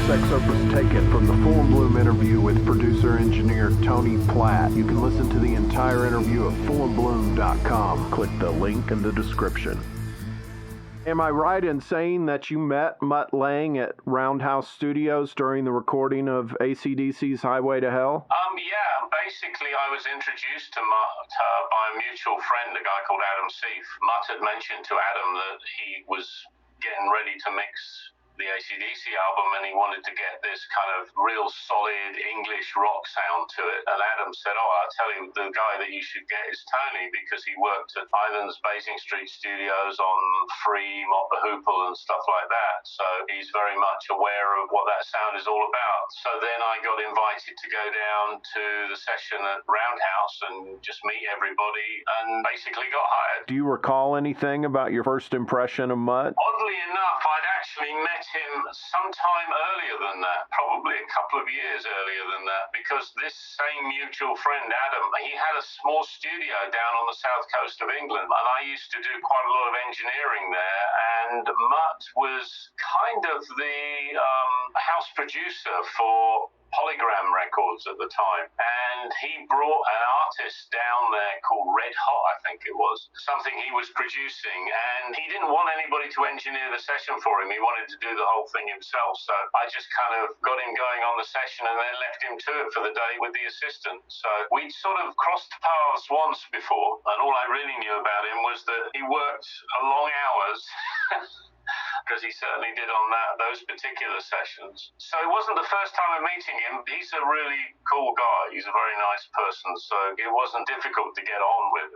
This excerpt was taken from the Full and Bloom interview with producer-engineer Tony Platt. You can listen to the entire interview at fullandbloom.com. Click the link in the description. Am I right in saying that you met Mutt Lange at Roundhouse Studios during the recording of AC/DC's Highway to Hell? Yeah, basically I was introduced to Mutt by a mutual friend, a guy called Adam Seif. Mutt had mentioned to Adam that he was getting ready to mix the AC/DC album and he wanted to get this kind of real solid English rock sound to it. And Adam said, I'll tell you, the guy that you should get is Tony, because he worked at Islands Basing Street Studios on Free, Mott the Hoople and stuff like that. So he's very much aware of what that sound is all about. So then I got invited to go down to the session at Roundhouse and just meet everybody and basically got hired. Do you recall anything about your first impression of Mutt? Oddly enough, I'd actually met him sometime earlier than that, probably a couple of years earlier than that, because this same mutual friend, Adam, he had a small studio down on the south coast of England, and I used to do quite a lot of engineering there, and Mutt was kind of the house producer for Polygram Records at the time, and he brought an artist down there called Red Hot, I think it was, something he was producing, and he didn't want anybody to engineer the session for him. He wanted to do the whole thing himself, so I just kind of got him going on the session and then left him to it for the day with the assistant. So we'd sort of crossed paths once before, and all I really knew about him was that he worked long hours because he certainly did on those particular sessions. So it wasn't the first time I'm meeting him. He's a really cool guy. He's a very nice person, so it wasn't difficult to get on with.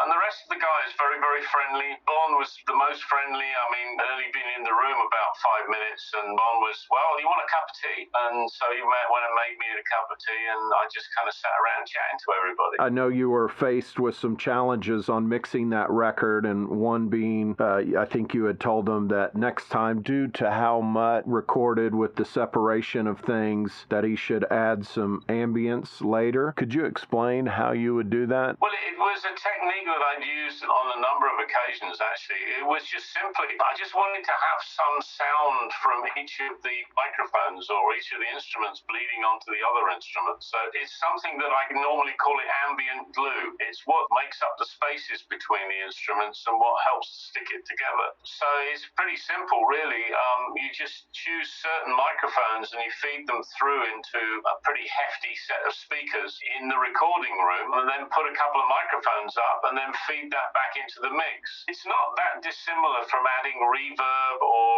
And the rest of the guys, very, very friendly. Bon was the most friendly. I mean, I'd only been in the room about 5 minutes, and Bon was, well, you want a cup of tea? And so he went and made me a cup of tea, and I just kind of sat around chatting to everybody. I know you were faced with some challenges on mixing that record, and one being, I think you had told them that next time, due to how Mutt recorded with the separation of things, that he should add some ambience later. Could you explain how you would do that? Well, it was a technique that I'd used on a number of occasions, actually. It was just simply, I just wanted to have some sound from each of the microphones or each of the instruments bleeding onto the other instruments. So it's something that I normally call it ambient glue. It's what makes up the spaces between the instruments and what helps to stick it together. So it's pretty simple, really. You just choose certain microphones and you feed them through into a pretty hefty set of speakers in the recording room, and then put a couple of microphones up and then feed that back into the mix. It's not that dissimilar from adding reverb or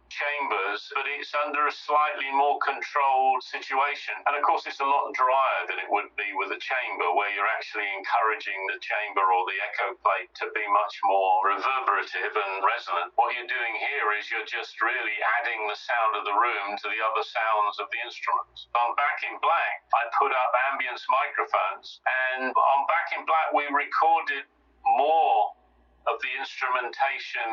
chambers, but it's under a slightly more controlled situation. And of course, it's a lot drier than it would be with a chamber, where you're actually encouraging the chamber or the echo plate to be much more reverberative and resonant. What you're doing here is you're just really adding the sound of the room to the other sounds of the instruments. On Back in Black, I put up ambience microphones, and on Back in Black we recorded more of the instrumentation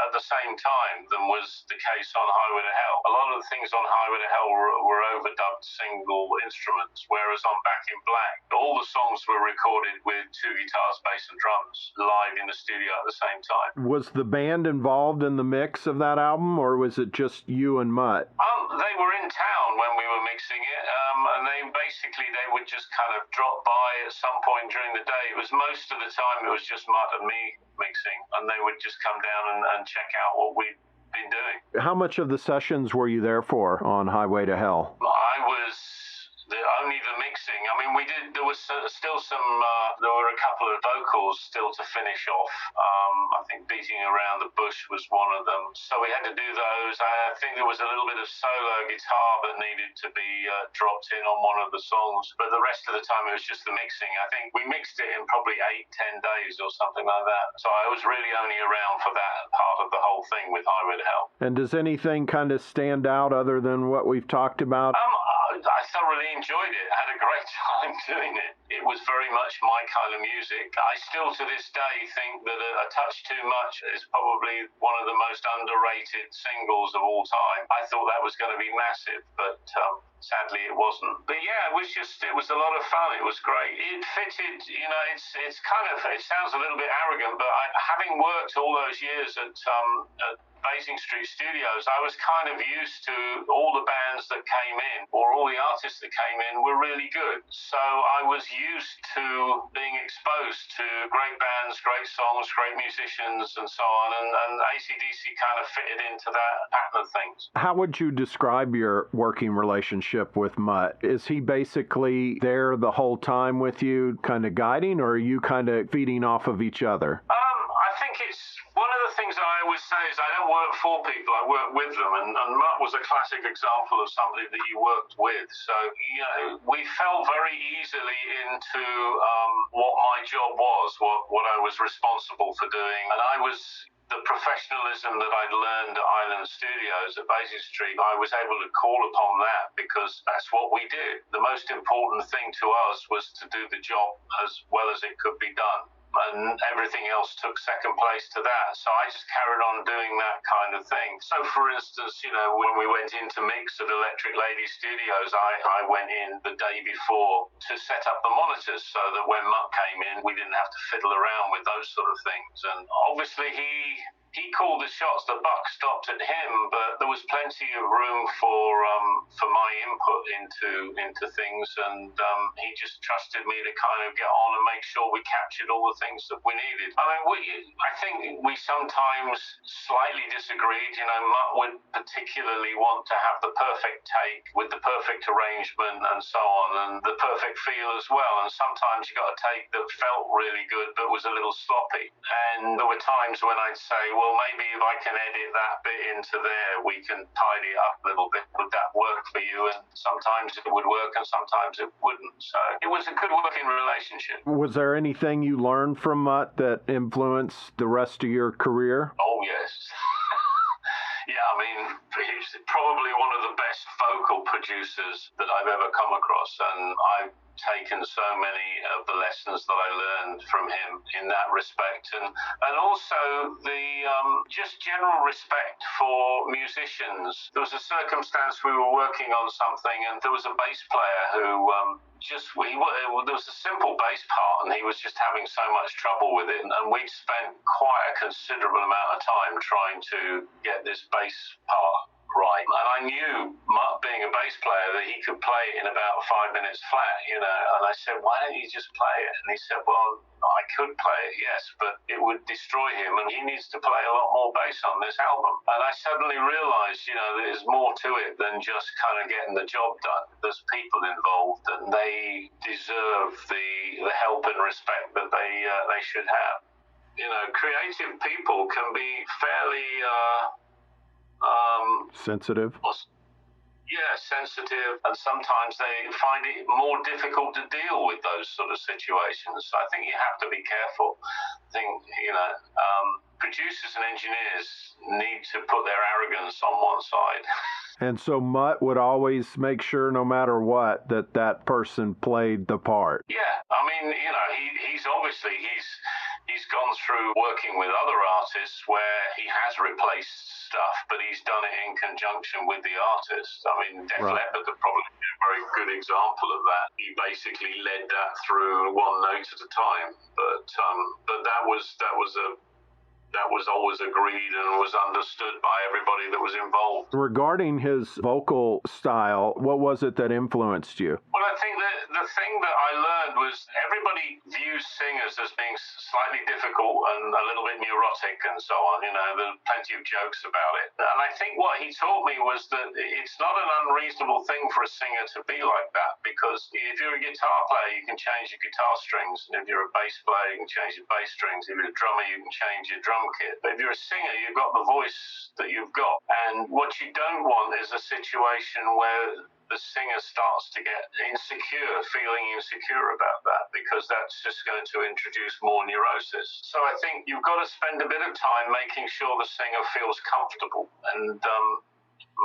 at the same time than was the case on Highway to Hell. A lot of the things on Highway to Hell were overdubbed single instruments, whereas on Back in Black, all the songs were recorded with 2 guitars, bass and drums live in the studio at the same time. Was the band involved in the mix of that album, or was it just you and Mutt? They were in town when we were mixing it, and they would just kind of drop by at some point during the day. It was most of the time it was just Mutt and me mixing, and they would just come down and check out what we'd been doing. How much of the sessions were you there for on Highway to Hell? I was only the mixing. I mean, there was still some, there were a couple of vocals still to finish off. I think Beating Around the Bush was one of them. So we had to do those. I think there was a little bit of solo guitar that needed to be dropped in on one of the songs. But the rest of the time it was just the mixing. I think we mixed it in probably 8-10 days or something like that. So I was really only around for that part of the whole thing with Highway to Hell. And does anything kind of stand out other than what we've talked about? I thoroughly enjoyed it. I had a great time doing it. It was very much my kind of music. I still to this day think that A Touch Too Much is probably one of the most underrated singles of all time. I thought that was going to be massive, but sadly it wasn't. But yeah, it was a lot of fun. It was great. It fitted, it's kind of, it sounds a little bit arrogant, but having worked all those years at Basing Street Studios, I was kind of used to all the bands that came in, or all the artists that came in, were really good. So I was used to being exposed to great bands, great songs, great musicians, and so on. And AC/DC kind of fitted into that pattern of things. How would you describe your working relationship with Mutt? Is he basically there the whole time with you, kind of guiding, or are you kind of feeding off of each other? I think it's one of the things I always say is I don't work for people, I work with them. And Mutt was a classic example of somebody that you worked with. So, we fell very easily into what my job was, what I was responsible for doing. And the professionalism that I'd learned at Island Studios at Basing Street, I was able to call upon that because that's what we did. The most important thing to us was to do the job as well as it could be done. And everything else took second place to that. So I just carried on doing that kind of thing. So, for instance, when we went into mix at Electric Lady Studios, I went in the day before to set up the monitors so that when Mutt came in, we didn't have to fiddle around with those sort of things. And obviously he called the shots. The buck stopped at him, but there was plenty of room for my input into things, and he just trusted me to kind of get on and make sure we captured all the things that we needed. I mean, I think we sometimes slightly disagreed. Mutt would particularly want to have the perfect take with the perfect arrangement and so on, and the perfect feel as well. And sometimes you got a take that felt really good but was a little sloppy. And there were times when I'd say, well, maybe if I can edit that bit into there, we can tidy it up a little bit. Would that work for you? And sometimes it would work and sometimes it wouldn't. So it was a good working relationship. Was there anything you learned from Mutt that influenced the rest of your career? Oh, yes. Yeah, I mean, he's probably one of the best vocal producers that I've ever come across, and I've taken so many of the lessons that I learned from him in that respect, and also the just general respect for musicians. There was a circumstance we were working on something, and there was a bass player who there was a simple bass part, and he was just having so much trouble with it, and we'd spent quite a considerable amount of time trying to get this bass part right. And I knew, Mutt being a bass player, that he could play it in about 5 minutes flat, and I said, why don't you just play it? And he said, well, I could play it, yes, but it would destroy him, and he needs to play a lot more bass on this album. And I suddenly realized, there's more to it than just kind of getting the job done. There's people involved, and they deserve the help and respect that they should have. Creative people can be fairly sensitive. Yeah, sensitive, and sometimes they find it more difficult to deal with those sort of situations. So I think you have to be careful. Producers and engineers need to put their arrogance on one side. And so Mutt would always make sure, no matter what, that person played the part. Yeah, I mean, he's obviously he's gone through working with other artists where he has replaced stuff, but he's done it in conjunction with the artist. I mean, Def Leppard would probably be a very good example of that. He basically led that through one note at a time, but that was always agreed and was understood by everybody that was involved. Regarding his vocal style, what was it that influenced you? Well, I think that the thing that I learned was everybody views singers as being slightly difficult and a little bit neurotic and so on. There's plenty of jokes about it. And I think what he taught me was that it's not an unreasonable thing for a singer to be like that, because if you're a guitar player, you can change your guitar strings, and if you're a bass player, you can change your bass strings. If you're a drummer, you can change your drum kit. But if you're a singer, you've got the voice that you've got. And what you don't want is a situation where the singer starts to get feeling insecure about that, because that's just going to introduce more neurosis. So I think you've got to spend a bit of time making sure the singer feels comfortable. And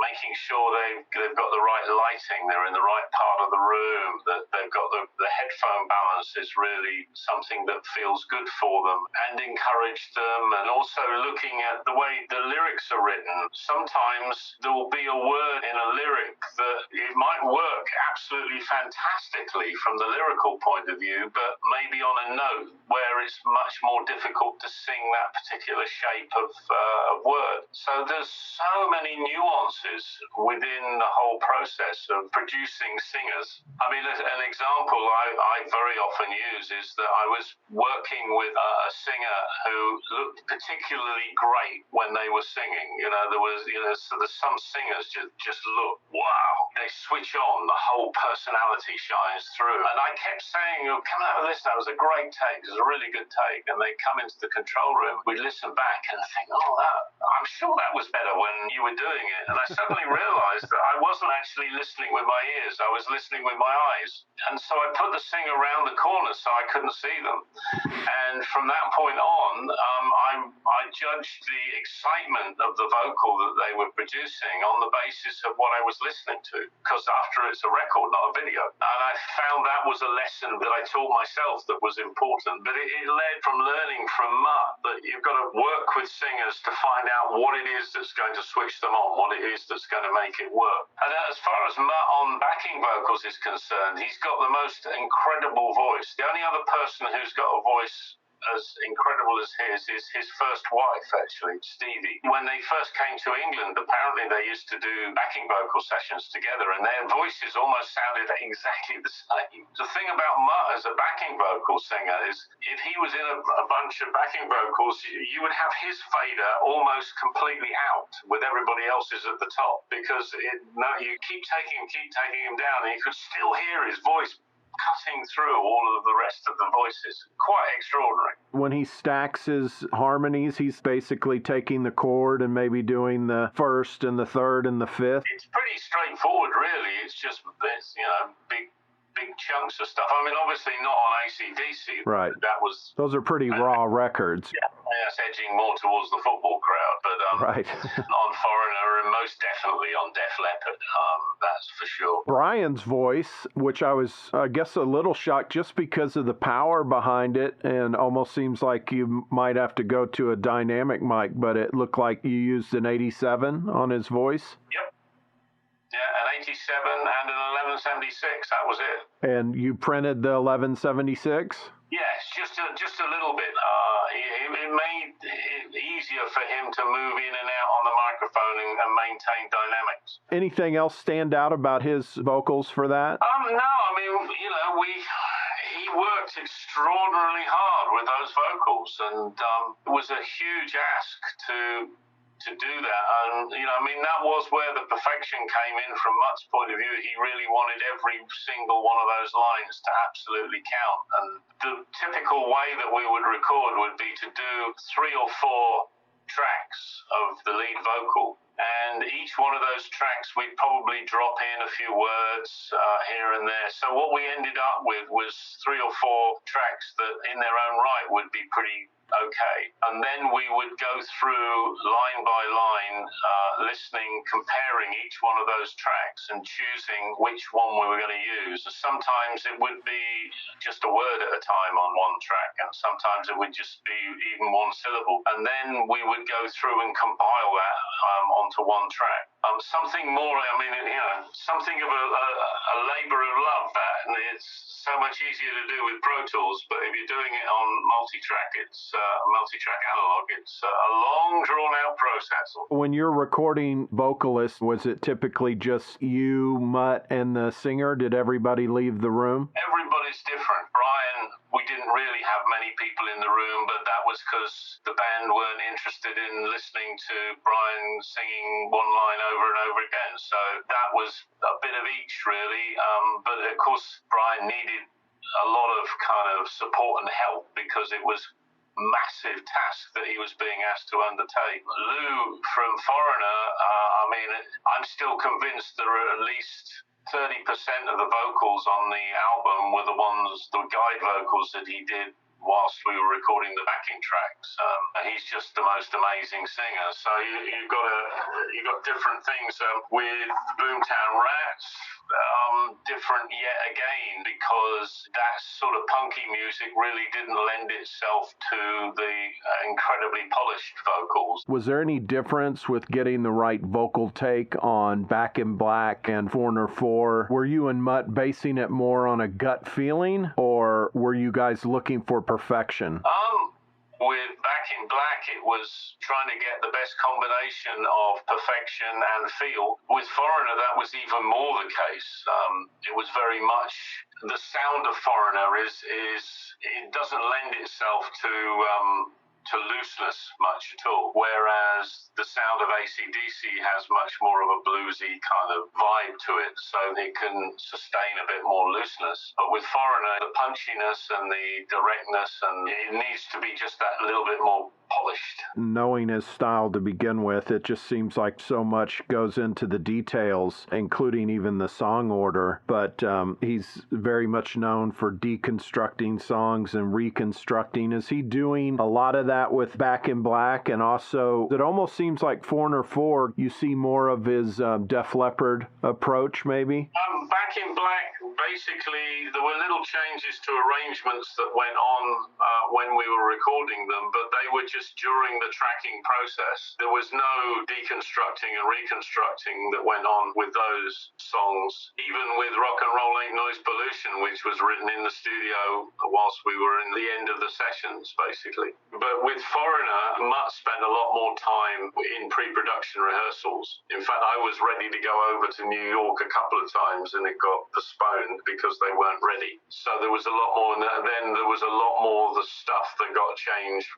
making sure they've got the right lighting, they're in the right part of the room, that they've got the headphone balance is really something that feels good for them, and encourage them. And also looking at the way the lyrics are written. Sometimes there will be a word in a lyric that it might work absolutely fantastically from the lyrical point of view, but maybe on a note where it's much more difficult to sing that particular shape of word. So there's so many nuances within the whole process of producing singers. I mean, an example I very often use is that I was working with a singer who looked particularly great when they were singing. There's some singers just look, wow, they switch on, the whole personality shines through. And I kept saying, oh, come out of this, that was a great take, it was a really good take. And they come into the control room, we'd listen back and think, I'm sure that was better when you were doing it. And I suddenly realized that I wasn't actually listening with my ears, I was listening with my eyes. And so I put the singer around the corner so I couldn't see them. And from that point on, I judged the excitement of the vocal that they were producing on the basis of what I was listening to, because after it's a record, not a video. And I found that was a lesson that I taught myself that was important. But it led from learning from Mutt that you've got to work with singers to find out what it is that's going to switch them on, what it is that's going to make it work. And as far as Mutt on backing vocals is concerned, he's got the most incredible voice. The only other person who's got a voice as incredible as his is his first wife, actually, Stevie. When they first came to England, apparently they used to do backing vocal sessions together, and their voices almost sounded exactly the same. The thing about Mutt as a backing vocal singer is if he was in a bunch of backing vocals, you would have his fader almost completely out with everybody else's at the top, because you keep taking him down, and you could still hear his voice cutting through all of the rest of the voices. Quite extraordinary. When he stacks his harmonies, he's basically taking the chord and maybe doing the first and the third and the fifth. It's pretty straightforward, really. It's just big chunks of stuff. I mean, obviously not on AC/DC. Right. Those are pretty raw records. Yeah, it's edging more towards the football crowd, but right. on Foreigner and most definitely on Def Leppard, that's for sure. Brian's voice, which I was, I guess, a little shocked just because of the power behind it, and almost seems like you might have to go to a dynamic mic, but it looked like you used an 87 on his voice. Yep. Yeah, an 87 and an 1176. That was it. And you printed the 1176? Yes, just a little bit. It made it easier for him to move in and out on the microphone and maintain dynamics. Anything else stand out about his vocals for that? No, I mean, he worked extraordinarily hard with those vocals, and it was a huge ask to do that. And, that was where the perfection came in from Mutt's point of view. He really wanted every single one of those lines to absolutely count. And the typical way that we would record would be to do 3 or 4 tracks of the lead vocal. And each one of those tracks, we'd probably drop in a few words here and there. So what we ended up with was 3 or 4 tracks that in their own right would be pretty okay. And then we would go through line by line, listening, comparing each one of those tracks and choosing which one we were going to use. Sometimes it would be just a word at a time on one track, and sometimes it would just be even one syllable. And then we would go through and compile that onto one track. Something more, something of a labor of love, that, and it's so much easier to do with Pro Tools, but if you're doing it on multi-track, it's multi-track analog, it's a long, drawn-out process. When you're recording vocalists, was it typically just you, Mutt, and the singer? Did everybody leave the room? Everybody's different. Brian, we didn't really have many people in the room, but that was because the band weren't interested in listening to Brian singing one line over and over again. So that was a bit of each, really. But of course, Brian needed a lot of kind of support and help because it was massive task that he was being asked to undertake. Lou from Foreigner, I'm still convinced there are at least 30% of the vocals on the album were the guide vocals that he did whilst we were recording the backing tracks. He's just the most amazing singer. So you've got different things with Boomtown Rats. Different yet again, because that sort of punky music really didn't lend itself to the incredibly polished vocals. Was there any difference with getting the right vocal take on Back in Black and Foreigner 4? Were you and Mutt basing it more on a gut feeling, or were you guys looking for perfection? With Back in Black, it was trying to get the best combination of perfection and feel. With Foreigner, that was even more the case. It was very much the sound of Foreigner it doesn't lend itself to looseness much at all, whereas the sound of AC/DC has much more of a bluesy kind of vibe to it, so it can sustain a bit more looseness. But with Foreigner, the punchiness and the directness, and it needs to be just that little bit more polished. Knowing his style to begin with, it just seems like so much goes into the details, including even the song order. But he's very much known for deconstructing songs and reconstructing. Is he doing a lot of that with Back in Black? And also, it almost seems like Foreigner 4, you see more of his Def Leppard approach, maybe? Back in Black, basically, there were little changes to arrangements that went on when we were recording them, but they were just during the tracking process. There was no deconstructing and reconstructing that went on with those songs. Even with Rock and Roll Ain't Noise Pollution, which was written in the studio whilst we were in the end of the sessions, basically. But with Foreigner, Mutt spent a lot more time in pre-production rehearsals. In fact, I was ready to go over to New York a couple of times and it got postponed because they weren't ready. So there was a lot more, and then there was a lot more of the stuff that got changed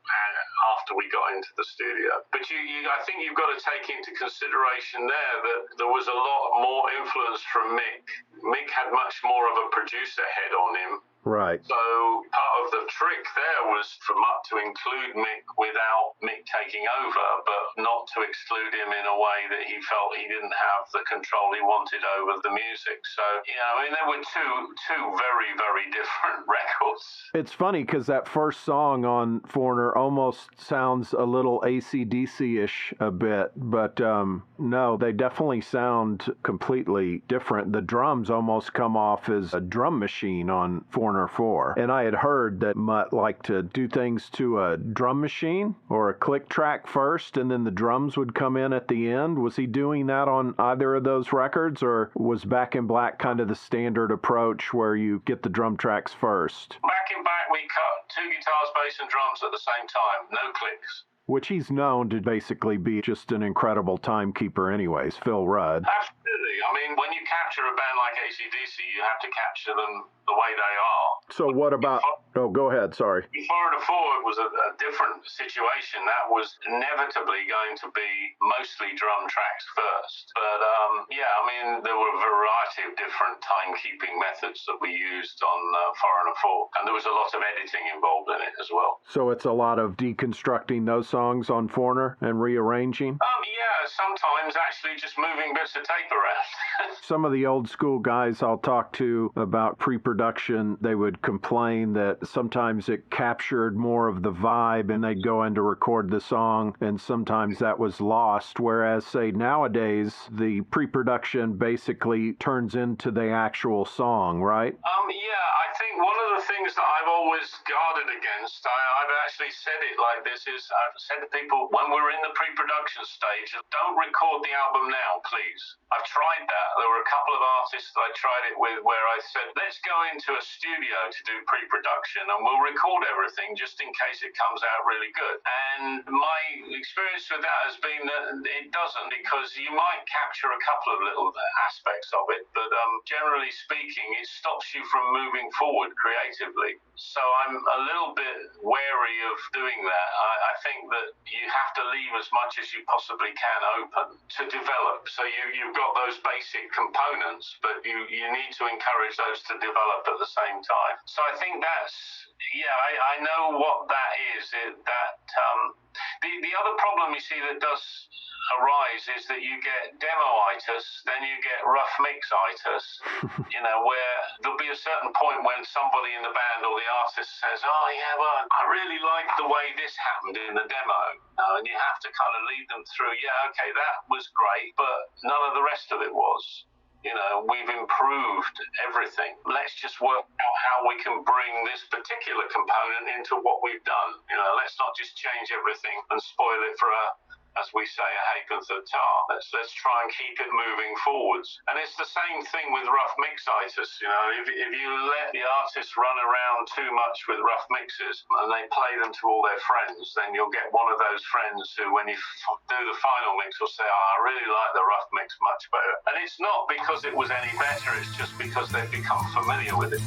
after we got into the studio. But I think you've got to take into consideration there that there was a lot more influence from Mick. Mick had much more of a producer head on him. Right. So part of the trick there was for Mutt to include Mick without Mick taking over, but not to exclude him in a way that he felt he didn't have the control he wanted over the music. So, there were two very, very different records. It's funny because that first song on Foreigner almost sounds a little AC/DC-ish a bit, but no, they definitely sound completely different. The drums almost come off as a drum machine on Foreigner 4. And I had heard that Mutt liked to do things to a drum machine or a click track first, and then the drums would come in at the end. Was he doing that on either of those records, or was Back in Black kind of the standard approach where you get the drum tracks first? Back in Black, we cut 2 guitars, bass, and drums at the same time, no clicks. Which he's known to basically be just an incredible timekeeper anyways, Phil Rudd. Absolutely. I mean, when you capture a band like AC/DC, you have to capture them the way they are. So what about... Oh, go ahead, sorry. In Foreigner 4, it was a different situation. That was inevitably going to be mostly drum tracks first. But, there were a variety of different timekeeping methods that we used on Foreigner 4. And there was a lot of editing involved in it as well. So it's a lot of deconstructing those songs on Foreigner and rearranging? Sometimes actually just moving bits of tape around. Some of the old school guys I'll talk to about pre-production, they would complain that sometimes it captured more of the vibe and they'd go in to record the song, and sometimes that was lost. Whereas, say, nowadays, the pre-production basically turns into the actual song, right? I think one of the things that I've always guarded against, I've actually said it like this, is I've said to people, when we're in the pre-production stage, don't record the album now, please. I've tried that. There were a couple of artists that I tried it with where I said, let's go into a studio to do pre-production and we'll record everything just in case it comes out really good. And my experience with that has been that it doesn't, because you might capture a couple of little aspects of it, but generally speaking, it stops you from moving forward creatively. So I'm a little bit wary of doing that. I think that you have to leave as much as you possibly can open to develop. So you've got those basic components, but you need to encourage those to develop at the same time. So I think that's, I know what that is. The other problem you see that does arise is that you get demo-itis, then you get rough mix-itis, where there'll be a certain point when somebody in the band band or the artist says, oh yeah, well, I really like the way this happened in the demo. And you have to kind of lead them through, yeah, okay, that was great, but none of the rest of it was. You know, we've improved everything. Let's just work out how we can bring this particular component into what we've done. You know, let's not just change everything and spoil it for as we say, a halfpenny tar. Let's try and keep it moving forwards. And it's the same thing with rough mixitis. You know, if you let the artists run around too much with rough mixes and they play them to all their friends, then you'll get one of those friends who, when you do the final mix, will say, oh, I really like the rough mix much better. And it's not because it was any better, it's just because they've become familiar with it.